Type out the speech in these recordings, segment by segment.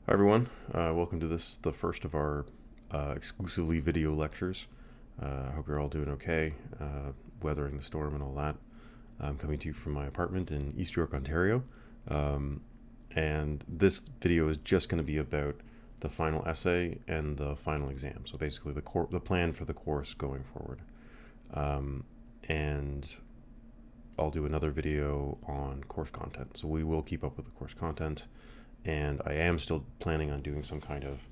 Hi everyone, welcome to the first of our exclusively video lectures. I hope you're all doing okay, weathering the storm and all that. I'm coming to you from my apartment in East York, Ontario, and this video is just going to be about the final essay and the final exam. So basically the plan for the course going forward. And I'll do another video on course content. So we will keep up with the course content. And I am still planning on doing some kind of,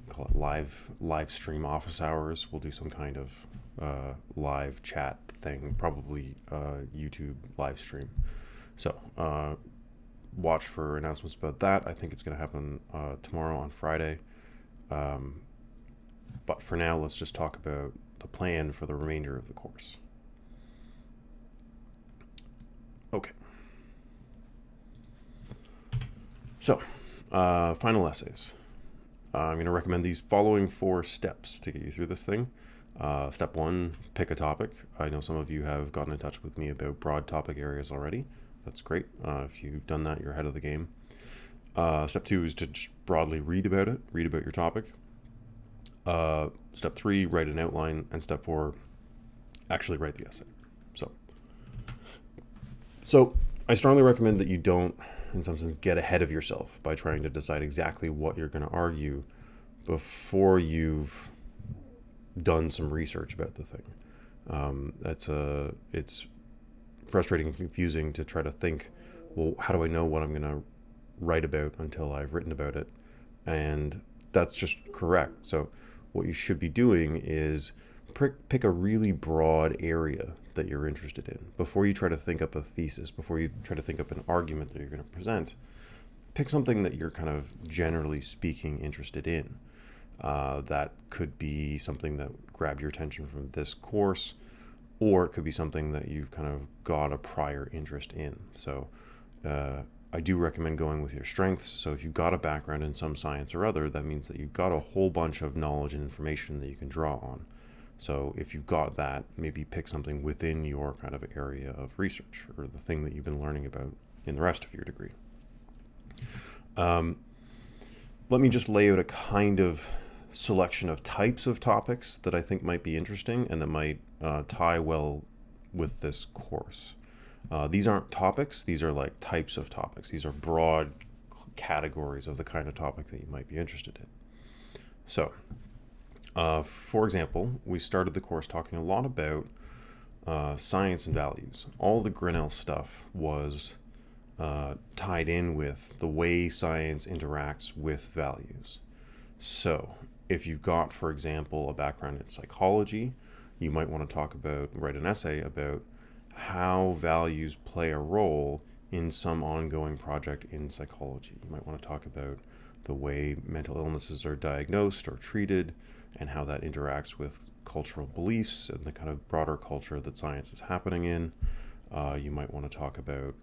call it live stream office hours. We'll do some kind of live chat thing, probably YouTube live stream. So watch for announcements about that. I think it's going to happen tomorrow on Friday. But for now, let's just talk about the plan for the remainder of the course. Okay. So, final essays. I'm going to recommend these following 4 steps to get you through this thing. Step 1, pick a topic. I know some of you have gotten in touch with me about broad topic areas already. That's great. If you've done that, you're ahead of the game. Step 2 is to just broadly read about it, read about your topic. Step 3, write an outline. And step 4, actually write the essay. So I strongly recommend that you don't, in some sense, get ahead of yourself by trying to decide exactly what you're going to argue before you've done some research about the thing. It's frustrating and confusing to try to think, well, how do I know what I'm going to write about until I've written about it? And that's just correct. So what you should be doing is pick a really broad area that you're interested in. Before you try to think up a thesis, before you try to think up an argument that you're going to present, pick something that you're kind of generally speaking interested in. That could be something that grabbed your attention from this course, or it could be something that you've kind of got a prior interest in. So I do recommend going with your strengths. So if you've got a background in some science or other, that means that you've got a whole bunch of knowledge and information that you can draw on. So if you've got that, maybe pick something within your kind of area of research or the thing that you've been learning about in the rest of your degree. Let me just lay out a kind of selection of types of topics that I think might be interesting and that might tie well with this course. These aren't topics, these are like types of topics. These are broad categories of the kind of topic that you might be interested in. So, for example, we started the course talking a lot about science and values. All the Grinnell stuff was tied in with the way science interacts with values. So if you've got, for example, a background in psychology, you might want to write an essay about how values play a role in some ongoing project in psychology. You might want to talk about the way mental illnesses are diagnosed or treated, and how that interacts with cultural beliefs and the kind of broader culture that science is happening in. You might want to talk about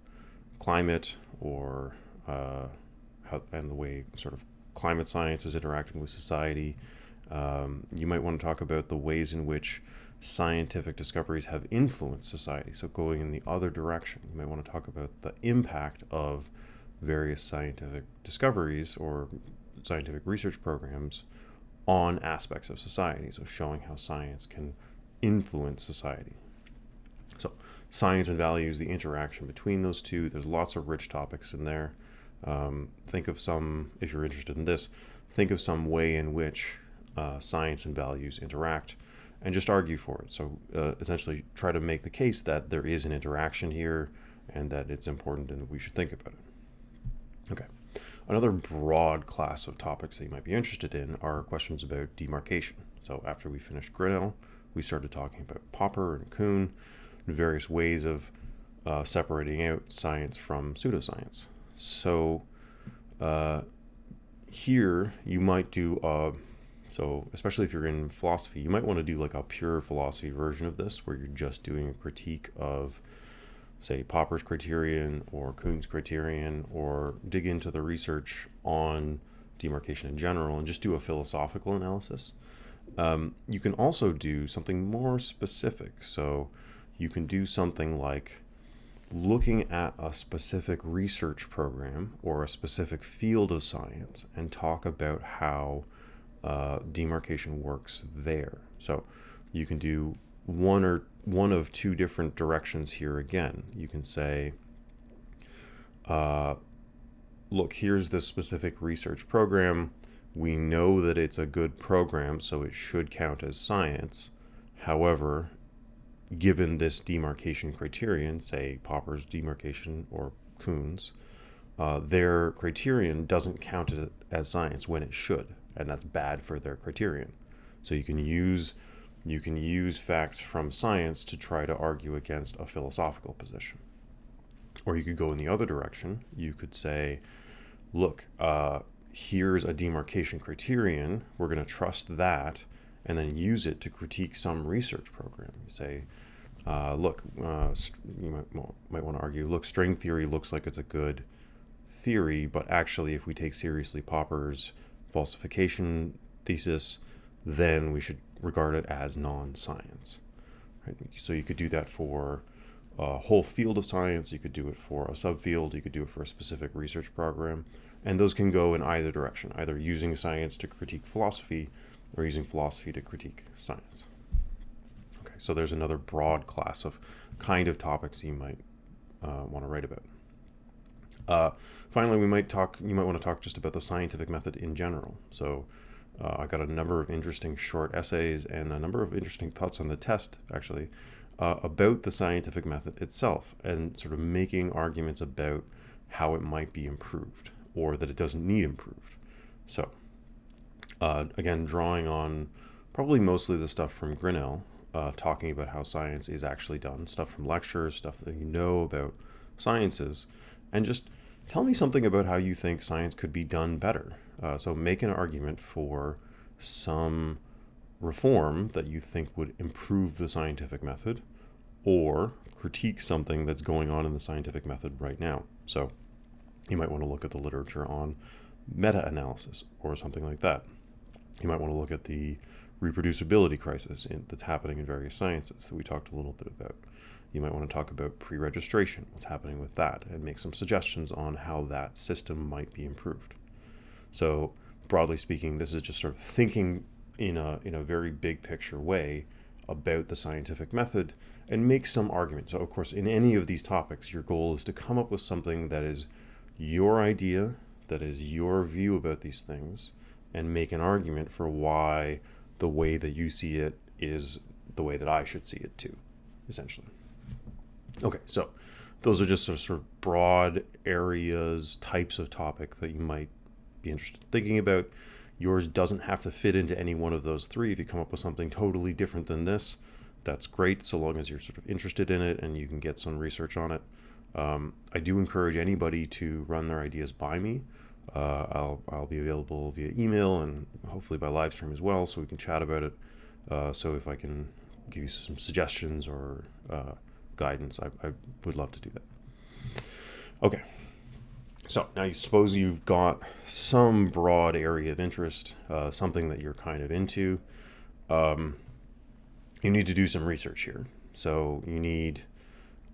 climate or and the way sort of climate science is interacting with society. You might want to talk about the ways in which scientific discoveries have influenced society. So going in the other direction, you might want to talk about the impact of various scientific discoveries or scientific research programs on aspects of society, so showing how science can influence society. So science and values, the interaction between those two, there's lots of rich topics in there. Think of some, if you're interested in this, think of some way in which science and values interact and just argue for it. So essentially try to make the case that there is an interaction here and that it's important and we should think about it. Okay. Another broad class of topics that you might be interested in are questions about demarcation. So after we finished Grinnell, we started talking about Popper and Kuhn, and various ways of separating out science from pseudoscience. So here you might do, so especially if you're in philosophy, you might want to do like a pure philosophy version of this where you're just doing a critique of, say, Popper's criterion or Kuhn's criterion, or dig into the research on demarcation in general and just do a philosophical analysis. You can also do something more specific. So you can do something like looking at a specific research program or a specific field of science and talk about how demarcation works there. So you can do one of two different directions here again. You can say, look, here's this specific research program. We know that it's a good program, so it should count as science. However, given this demarcation criterion, say Popper's demarcation or Kuhn's, their criterion doesn't count it as science when it should, and that's bad for their criterion. So you can use facts from science to try to argue against a philosophical position. Or you could go in the other direction. You could say, look, here's a demarcation criterion. We're going to trust that and then use it to critique some research program. You say, look, you might want to argue, look, string theory looks like it's a good theory, but actually if we take seriously Popper's falsification thesis, then we should regard it as non-science. Right? So you could do that for a whole field of science, you could do it for a subfield, you could do it for a specific research program, and those can go in either direction, either using science to critique philosophy or using philosophy to critique science. Okay, so there's another broad class of kind of topics you might want to write about. Finally, you might want to talk just about the scientific method in general. So I got a number of interesting short essays and a number of interesting thoughts on the test, actually, about the scientific method itself and sort of making arguments about how it might be improved or that it doesn't need improved. So again, drawing on probably mostly the stuff from Grinnell, talking about how science is actually done, stuff from lectures, stuff that you know about sciences, and just tell me something about how you think science could be done better. So make an argument for some reform that you think would improve the scientific method, or critique something that's going on in the scientific method right now. So you might want to look at the literature on meta-analysis or something like that. You might want to look at the reproducibility crisis that's happening in various sciences that we talked a little bit about. You might want to talk about pre-registration, what's happening with that, and make some suggestions on how that system might be improved. So broadly speaking, this is just sort of thinking in a very big picture way about the scientific method and make some argument. So of course, in any of these topics, your goal is to come up with something that is your idea, that is your view about these things, and make an argument for why the way that you see it is the way that I should see it too, essentially. Okay, so those are just sort of broad areas, types of topic that you might be interested in thinking about. Yours doesn't have to fit into any one of those three. If you come up with something totally different than this, that's great, so long as you're sort of interested in it and you can get some research on it. I do encourage anybody to run their ideas by me. I'll be available via email and hopefully by live stream as well, so we can chat about it. So if I can give you some suggestions or guidance, I would love to do that. Okay. So now you suppose you've got some broad area of interest, something that you're kind of into. You need to do some research here. So you need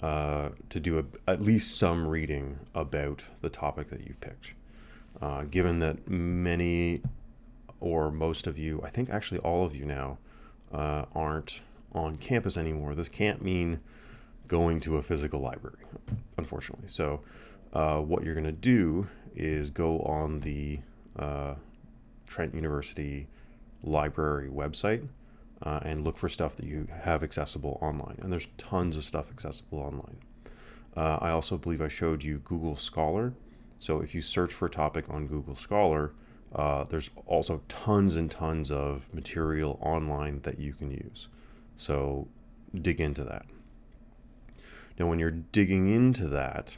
to do at least some reading about the topic that you've picked. Given that many or most of you, I think actually all of you now, aren't on campus anymore, this can't mean going to a physical library, unfortunately. So what you're going to do is go on the Trent University library website and look for stuff that you have accessible online. And there's tons of stuff accessible online. I also believe I showed you Google Scholar. So if you search for a topic on Google Scholar, there's also tons and tons of material online that you can use. So dig into that. Now, when you're digging into that,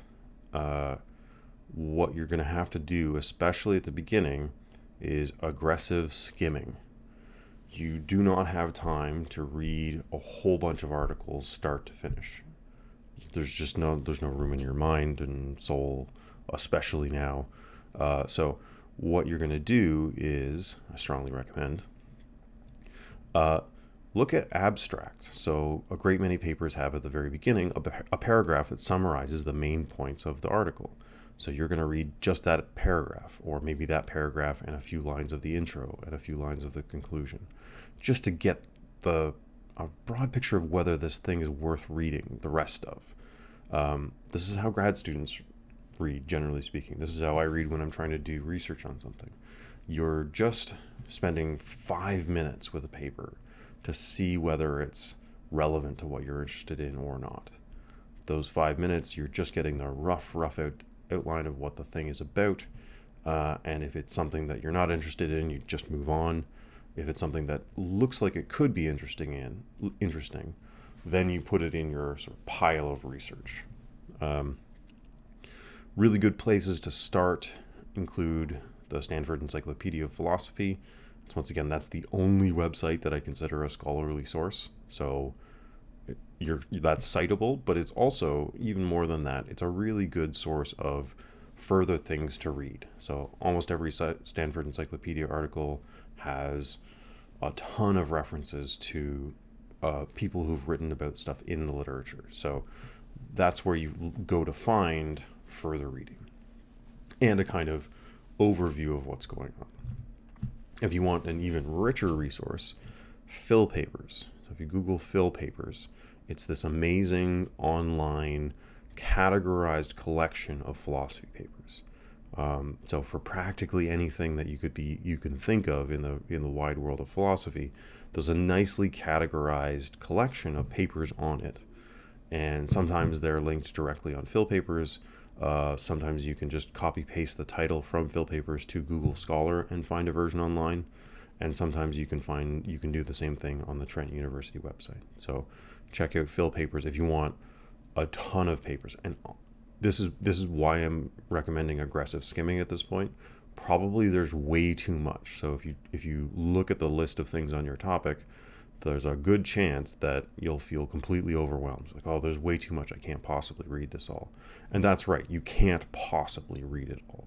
what you're going to have to do, especially at the beginning, is aggressive skimming. You do not have time to read a whole bunch of articles start to finish. There's no room in your mind and soul, especially now. So what you're going to do is, I strongly recommend, look at abstracts. So a great many papers have at the very beginning a paragraph that summarizes the main points of the article. So you're going to read just that paragraph, or maybe that paragraph and a few lines of the intro and a few lines of the conclusion, just to get a broad picture of whether this thing is worth reading the rest of. This is how grad students read, generally speaking. This is how I read when I'm trying to do research on something. You're just spending 5 minutes with a paper to see whether it's relevant to what you're interested in or not. Those 5 minutes, you're just getting the rough outline of what the thing is about. And if it's something that you're not interested in, you just move on. If it's something that looks like it could be interesting, then you put it in your sort of pile of research. Really good places to start include the Stanford Encyclopedia of Philosophy. So once again, that's the only website that I consider a scholarly source. So that's citable, but it's also, even more than that, it's a really good source of further things to read. So almost every Stanford Encyclopedia article has a ton of references to people who've written about stuff in the literature. So that's where you go to find further reading and a kind of overview of what's going on. If you want an even richer resource, Phil Papers. So if you Google Phil Papers, it's this amazing online categorized collection of philosophy papers. So for practically anything that you can think of in the wide world of philosophy, there's a nicely categorized collection of papers on it. And sometimes they're linked directly on Phil Papers. Sometimes you can just copy paste the title from Phil Papers to Google Scholar and find a version online. And sometimes you can do the same thing on the Trent University website. So check out Phil Papers if you want a ton of papers. And this is why I'm recommending aggressive skimming at this point. Probably there's way too much. So if you look at the list of things on your topic, there's a good chance that you'll feel completely overwhelmed. Like, oh, there's way too much. I can't possibly read this all. And that's right. You can't possibly read it all.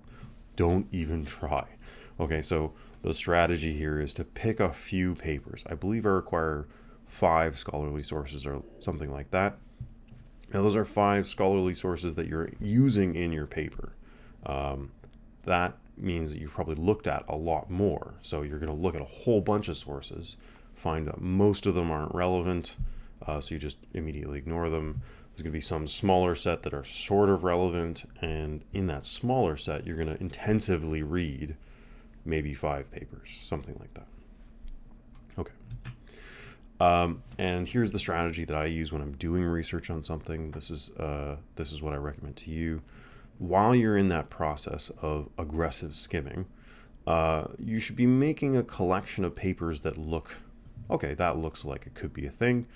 Don't even try. Okay, so the strategy here is to pick a few papers. I believe I require 5 scholarly sources or something like that. Now, those are 5 scholarly sources that you're using in your paper. That means that you've probably looked at a lot more. So you're going to look at a whole bunch of sources, find that most of them aren't relevant, so you just immediately ignore them. There's going to be some smaller set that are sort of relevant, and in that smaller set, you're going to intensively read maybe 5 papers, something like that. Okay. And here's the strategy that I use when I'm doing research on something. This is what I recommend to you. While you're in that process of aggressive skimming, you should be making a collection of papers that looks like it could be a thing.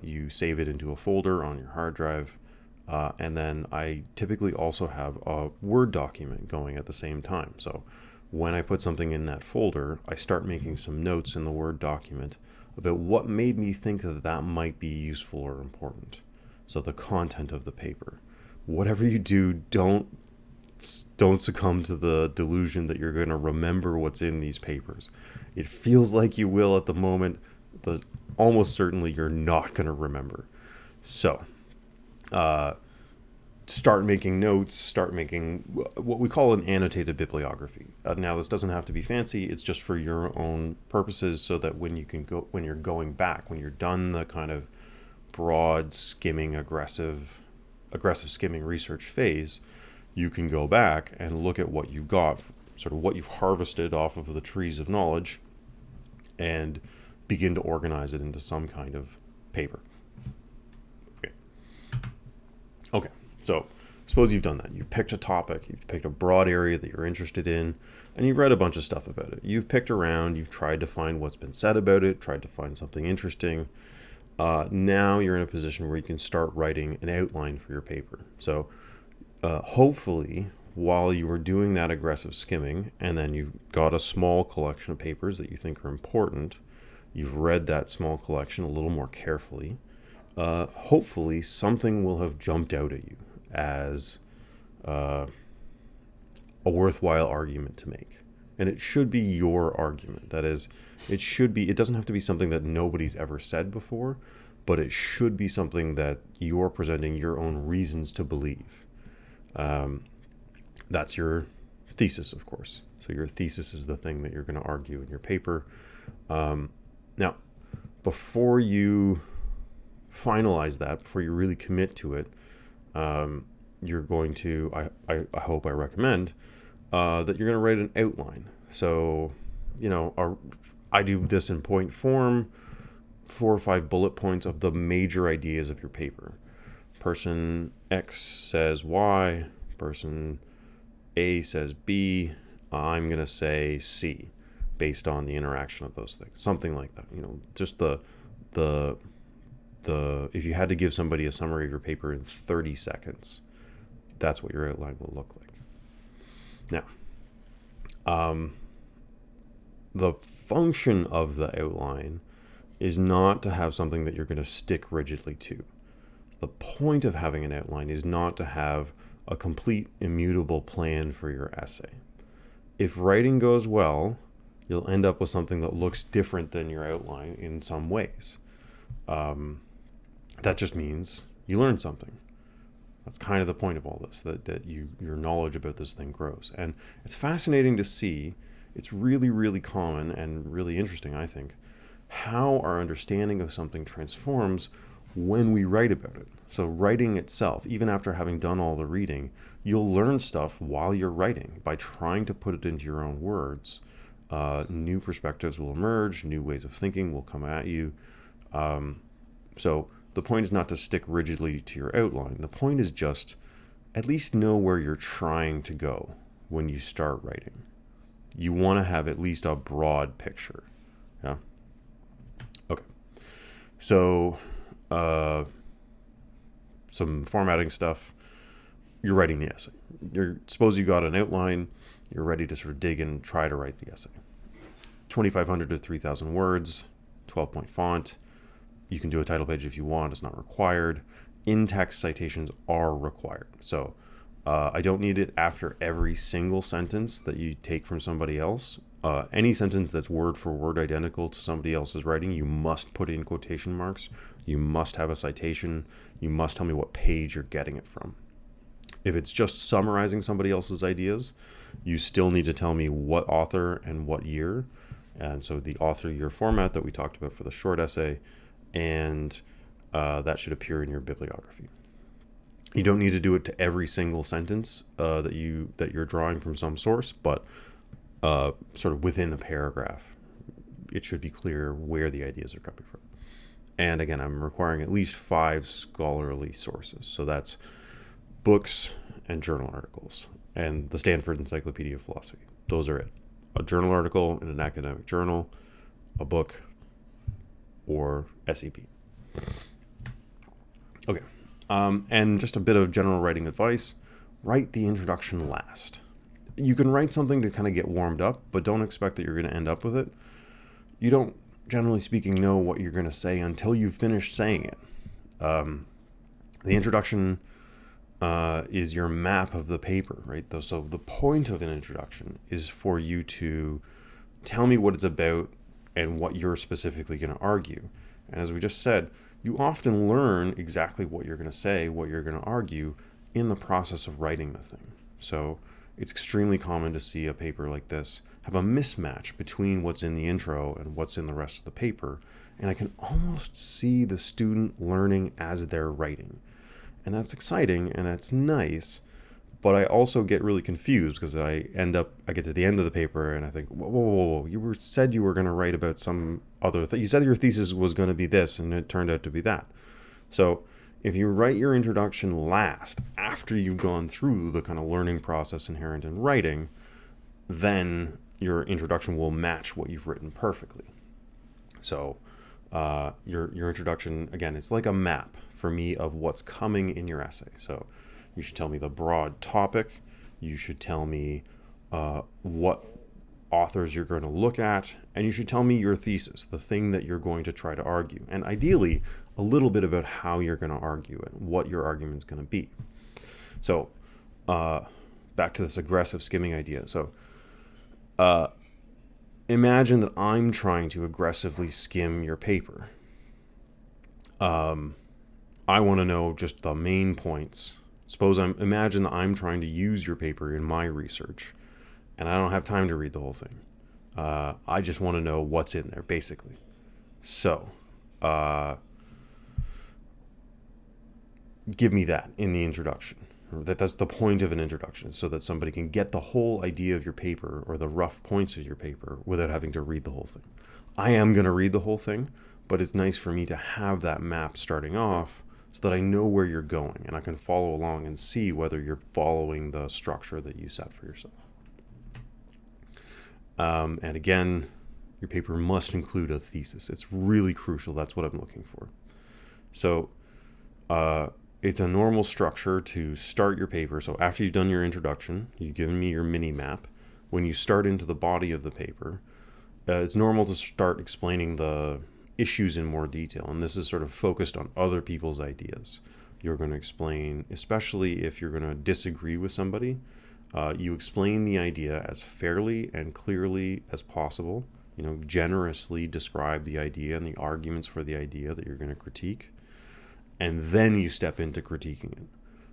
You save it into a folder on your hard drive. And then I typically also have a Word document going at the same time. So when I put something in that folder, I start making some notes in the Word document about what made me think that might be useful or important. So the content of the paper. Whatever you do, don't succumb to the delusion that you're going to remember what's in these papers. It feels like you will at the moment. Almost certainly you're not going to remember. So start making notes, start making what we call an annotated bibliography. Now, this doesn't have to be fancy. It's just for your own purposes, so that when you're going back, when you're done the kind of broad skimming, aggressive skimming research phase, you can go back and look at what you've got, sort of what you've harvested off of the trees of knowledge, and begin to organize it into some kind of paper. Okay. So suppose you've done that. You've picked a topic, you've picked a broad area that you're interested in, and you've read a bunch of stuff about it. You've picked around, you've tried to find what's been said about it, tried to find something interesting. Now you're in a position where you can start writing an outline for your paper. So hopefully, while you are doing that aggressive skimming, and then you've got a small collection of papers that you think are important, you've read that small collection a little more carefully, hopefully something will have jumped out at you as a worthwhile argument to make. and it should be your argument. That is, it doesn't have to be something that nobody's ever said before, but it should be something that you're presenting your own reasons to believe. That's your thesis, of course. So your thesis is the thing that you're going to argue in your paper. Now, before you finalize that, before you really commit to it, you're going to, I hope, I recommend, that you're going to write an outline. So, I do this in point form, 4 or 5 bullet points of the major ideas of your paper. Person X says Y, person A says B, I'm going to say C, based on the interaction of those things. Something like that. Just the if you had to give somebody a summary of your paper in 30 seconds, that's what your outline will look like. Now, the function of the outline is not to have something that you're going to stick rigidly to. The point of having an outline is not to have a complete immutable plan for your essay. If writing goes well, you'll end up with something that looks different than your outline in some ways. That just means you learn something. That's kind of the point of all this, that your knowledge about this thing grows. And it's fascinating to see. It's really, really common and really interesting, I think, how our understanding of something transforms when we write about it. So writing itself, even after having done all the reading, you'll learn stuff while you're writing by trying to put it into your own words. New perspectives will emerge, new ways of thinking will come at you. So the point is not to stick rigidly to your outline. The point is just at least know where you're trying to go when you start writing. You want to have at least a broad picture. Yeah. Okay. So, some formatting stuff. You're writing the essay. Suppose you got an outline. You're ready to sort of dig in and try to write the essay. 2,500 to 3,000 words, 12-point font. You can do a title page if you want. It's not required. In-text citations are required. So I don't need it after every single sentence that you take from somebody else. Any sentence that's word for word identical to somebody else's writing, you must put in quotation marks. You must have a citation. You must tell me what page you're getting it from. If it's just summarizing somebody else's ideas, you still need to tell me what author and what year. And so the author year format that we talked about for the short essay, and that should appear in your bibliography. You don't need to do it to every single sentence that you're drawing from some source, but sort of within the paragraph, it should be clear where the ideas are coming from. And again, I'm requiring at least 5 scholarly sources. So that's books and journal articles and the Stanford Encyclopedia of Philosophy. Those are it. A journal article in an academic journal, a book, or SEP. Okay. And just a bit of general writing advice. Write the introduction last. You can write something to kind of get warmed up, but don't expect that you're going to end up with it. You don't, generally speaking, know what you're going to say until you've finished saying it. The introduction is your map of the paper, right? So the point of an introduction is for you to tell me what it's about and what you're specifically going to argue. And as we just said, you often learn exactly what you're going to say, what you're going to argue in the process of writing the thing. So it's extremely common to see a paper like this have a mismatch between what's in the intro and what's in the rest of the paper. And I can almost see the student learning as they're writing. And that's exciting and that's nice, but I also get really confused because I get to the end of the paper and I think, whoa, you said you were going to write about some other thing. You said your thesis was going to be this and it turned out to be that. So if you write your introduction last, after you've gone through the kind of learning process inherent in writing, then your introduction will match what you've written perfectly. So your introduction, again, it's like a map for me of what's coming in your essay. So you should tell me the broad topic. You should tell me what authors you're going to look at. And you should tell me your thesis, the thing that you're going to try to argue. And ideally, a little bit about how you're going to argue and what your argument's going to be. So back to this aggressive skimming idea. So imagine that I'm trying to aggressively skim your paper. I want to know just the main points. Imagine that I'm trying to use your paper in my research, and I don't have time to read the whole thing. I just want to know what's in there, basically. So, give me that in the introduction. That's the point of an introduction, so that somebody can get the whole idea of your paper or the rough points of your paper without having to read the whole thing. I am going to read the whole thing, but it's nice for me to have that map starting off so that I know where you're going and I can follow along and see whether you're following the structure that you set for yourself. And again, your paper must include a thesis. It's really crucial. That's what I'm looking for. So it's a normal structure to start your paper. So after you've done your introduction, you've given me your mini map. When you start into the body of the paper, it's normal to start explaining the issues in more detail. And this is sort of focused on other people's ideas. You're going to explain, especially if you're going to disagree with somebody, you explain the idea as fairly and clearly as possible. Generously describe the idea and the arguments for the idea that you're going to critique. And then you step into critiquing it.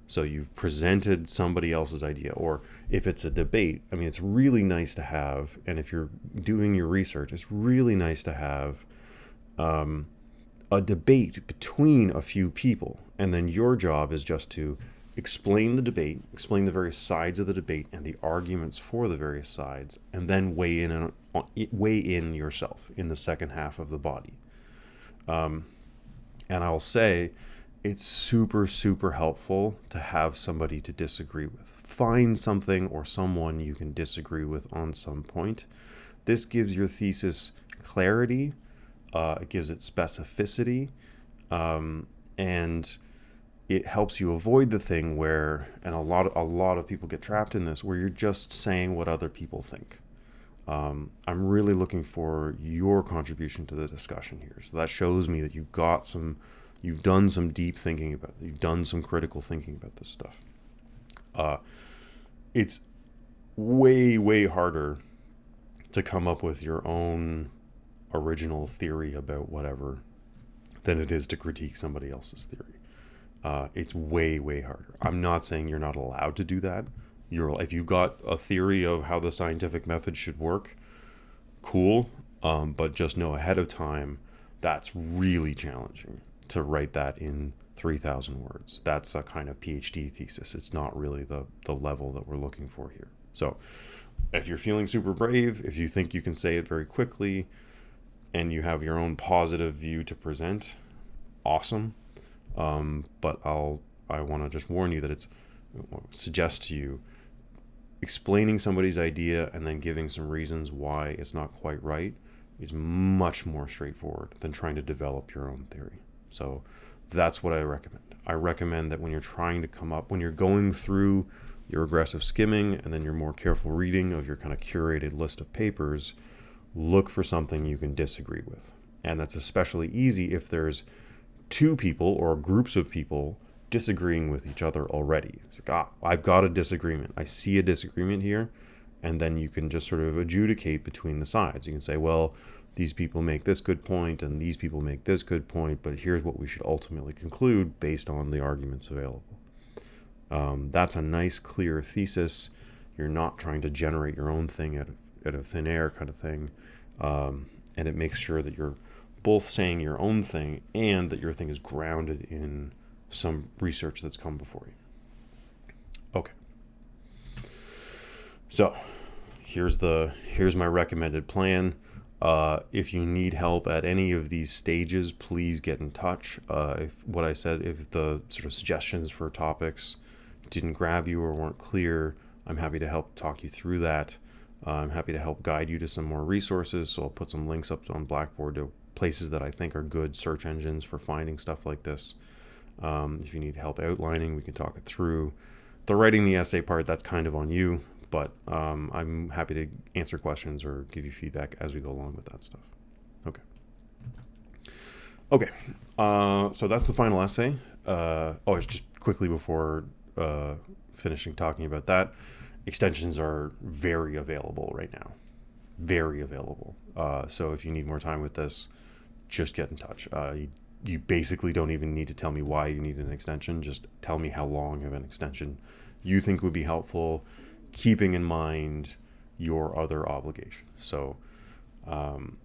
So you've presented somebody else's idea, or if it's a debate, it's really nice to have, and if you're doing your research, it's really nice to have a debate between a few people. And then your job is just to explain the debate, explain the various sides of the debate and the arguments for the various sides, and then weigh in yourself in the second half of the body. And I'll say, it's super, super helpful to have somebody to disagree with. Find something or someone you can disagree with on some point. This gives your thesis clarity, it gives it specificity, and it helps you avoid the thing where, and a lot of people get trapped in this, where you're just saying what other people think. I'm really looking for your contribution to the discussion here. So that shows me that you've done some deep thinking about it. You've done some critical thinking about this stuff. It's way, way harder to come up with your own original theory about whatever than it is to critique somebody else's theory. It's way, way harder. I'm not saying you're not allowed to do that. If you've got a theory of how the scientific method should work, cool. But just know ahead of time, that's really challenging to write that in 3,000 words. That's a kind of PhD thesis. It's not really the level that we're looking for here. So if you're feeling super brave, if you think you can say it very quickly, and you have your own positive view to present, awesome. But I want to just warn you that suggest to you, explaining somebody's idea and then giving some reasons why it's not quite right is much more straightforward than trying to develop your own theory. So that's what I recommend. I recommend that when you're going through your aggressive skimming and then your more careful reading of your kind of curated list of papers, look for something you can disagree with. And that's especially easy if there's two people or groups of people disagreeing with each other already. It's like, I've got a disagreement. I see a disagreement here. And then you can just sort of adjudicate between the sides. You can say, well, these people make this good point and these people make this good point, but here's what we should ultimately conclude based on the arguments available. That's a nice, clear thesis. You're not trying to generate your own thing out of thin air kind of thing. And it makes sure that you're both saying your own thing and that your thing is grounded in some research that's come before you. Okay. So here's my recommended plan. If you need help at any of these stages, please get in touch. If the sort of suggestions for topics didn't grab you or weren't clear, I'm happy to help talk you through that. I'm happy to help guide you to some more resources. So I'll put some links up on Blackboard to places that I think are good search engines for finding stuff like this. If you need help outlining, we can talk it through. The writing the essay part, that's kind of on you, but I'm happy to answer questions or give you feedback as we go along with that stuff. Okay. So that's the final essay. It's just quickly before finishing talking about that, extensions are very available right now. very available. So if you need more time with this, just get in touch. You basically don't even need to tell me why you need an extension. Just tell me how long of an extension you think would be helpful, keeping in mind your other obligations. So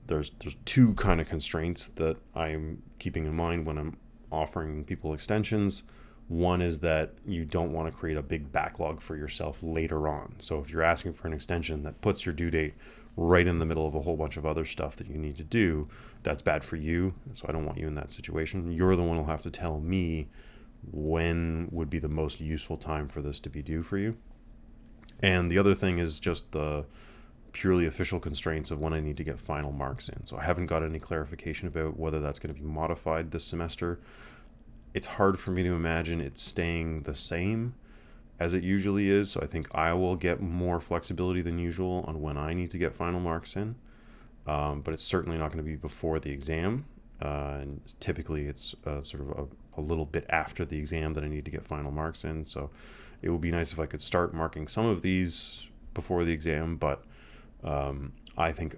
there's two kind of constraints that I'm keeping in mind when I'm offering people extensions. One is that you don't want to create a big backlog for yourself later on. So if you're asking for an extension that puts your due date right in the middle of a whole bunch of other stuff that you need to do, that's bad for you. So I don't want you in that situation. You're the one who'll have to tell me when would be the most useful time for this to be due for you. And the other thing is just the purely official constraints of when I need to get final marks in. So I haven't got any clarification about whether that's going to be modified this semester. It's hard for me to imagine it staying the same as it usually is. So I think I will get more flexibility than usual on when I need to get final marks in. But it's certainly not going to be before the exam. And typically it's sort of a little bit after the exam that I need to get final marks in. So it would be nice if I could start marking some of these before the exam, but I think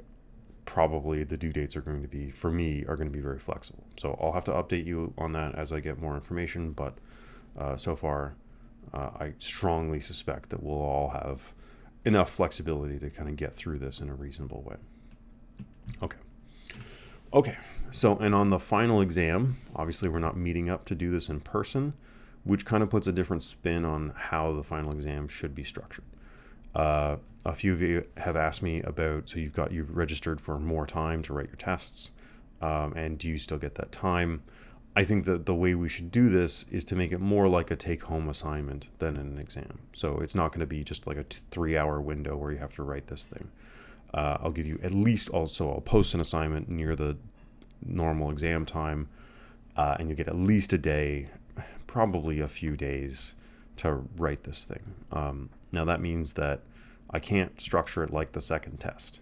probably the due dates are going to be, for me, are going to be very flexible. So I'll have to update you on that as I get more information, but so far I strongly suspect that we'll all have enough flexibility to kind of get through this in a reasonable way. Okay, so and on the final exam, obviously we're not meeting up to do this in person, which kind of puts a different spin on how the final exam should be structured. A few of you have asked me about, so you've registered for more time to write your tests, and do you still get that time? I think that the way we should do this is to make it more like a take-home assignment than an exam. So it's not going to be just like a 3-hour window where you have to write this thing. I'll give you at least also, I'll post an assignment near the normal exam time, and you get at least a day, probably a few days to write this thing. Now that means that I can't structure it like the second test.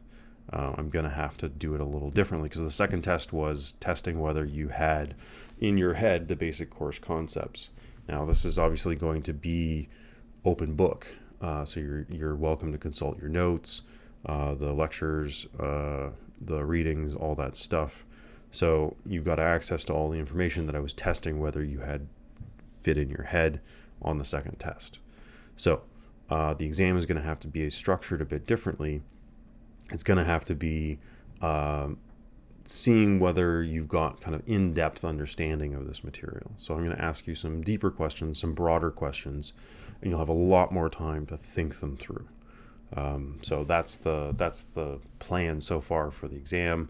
I'm going to have to do it a little differently because the second test was testing whether you had in your head the basic course concepts. Now this is obviously going to be open book, so you're welcome to consult your notes, the lectures, the readings, all that stuff. So you've got access to all the information that I was testing whether you had fit in your head on the second test. So the exam is going to have to be structured a bit differently. It's going to have to be seeing whether you've got kind of in-depth understanding of this material. So I'm going to ask you some deeper questions, some broader questions, and you'll have a lot more time to think them through. So that's the plan so far for the exam.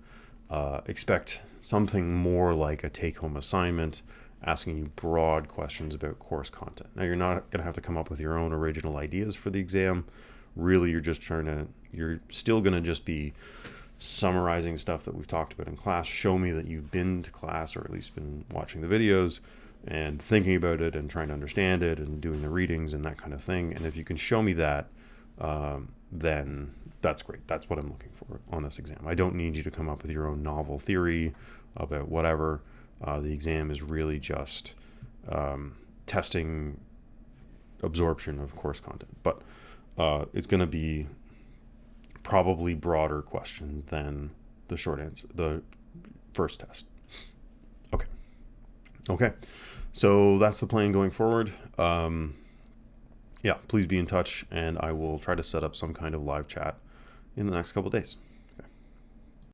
Expect something more like a take-home assignment, asking you broad questions about course content. Now, you're not going to have to come up with your own original ideas for the exam. Really, you're still going to just be summarizing stuff that we've talked about in class. Show me that you've been to class or at least been watching the videos and thinking about it and trying to understand it and doing the readings and that kind of thing. And if you can show me that, then that's great. That's what I'm looking for on this exam. I don't need you to come up with your own novel theory about whatever. The exam is really just testing absorption of course content. But it's going to be probably broader questions than the short answer, the first test. Okay. So that's the plan going forward. Yeah, please be in touch, and I will try to set up some kind of live chat in the next couple of days.